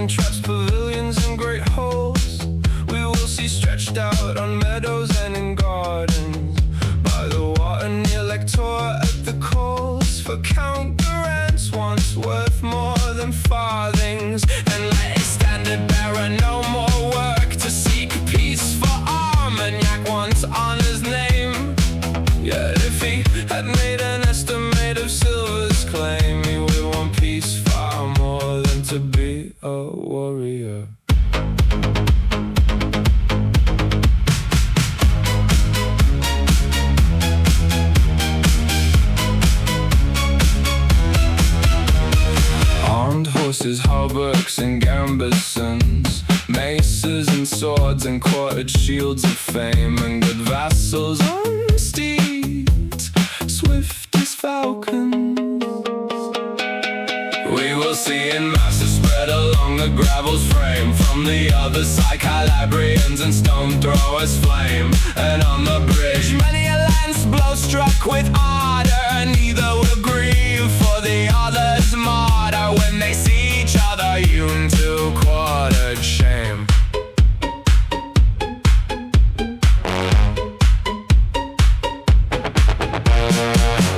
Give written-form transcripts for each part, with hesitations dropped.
and traps, pavilions and great halls. We will see stretched out on meadows and in gardens, by the water near Lector at the calls for Count Grants, once worth more than farthings, and let his standard bearer no more work to seek peace for Armagnac once on his name. Yet if he had made an estimate of silver's claim, he would want peace far more than to be a warrior. Armed horses, hauberks and gambesons, maces and swords and quartered shields of fame, and good vassals on steeds, swift as falcons. We will see in masses spread along the gravel's frame, from the other side Calabrians and stone throwers flame, and on the bridge many a lance blow struck with ardor, and neither will grieve for the other's martyr when they see each other hewn to quartered shame.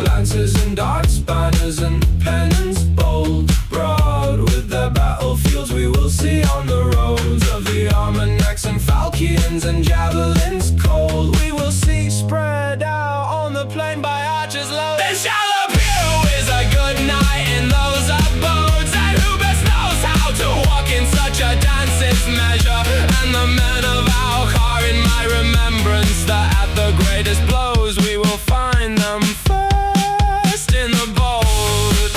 Lances and darts, banners and pennants bold, broad with their battlefields we will see on the roads of the Armagnacs and falchions and javelins cold. We will see spread out on the plain by archers low. Then shall appear who is a good knight in those abodes, and who best knows how to walk in such a dance's measure. And the men of Alcar in my remembrance, that at the greatest blows we will find them first in the bold.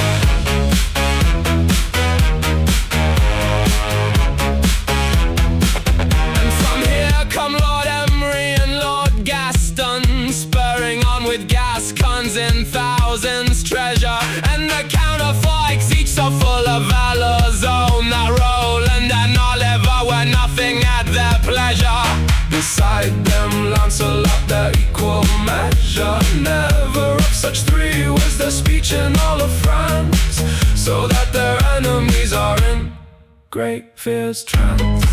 And from here come Lord Emery and Lord Gaston, spurring on with Gascons in thousands treasure, and the counterforks each so full of valor's own, that Roland and Oliver were nothing at their pleasure. Beside them Lancelot, their equal measure, never of such three was there speech in all of France, so that their enemies are in great fear's trance.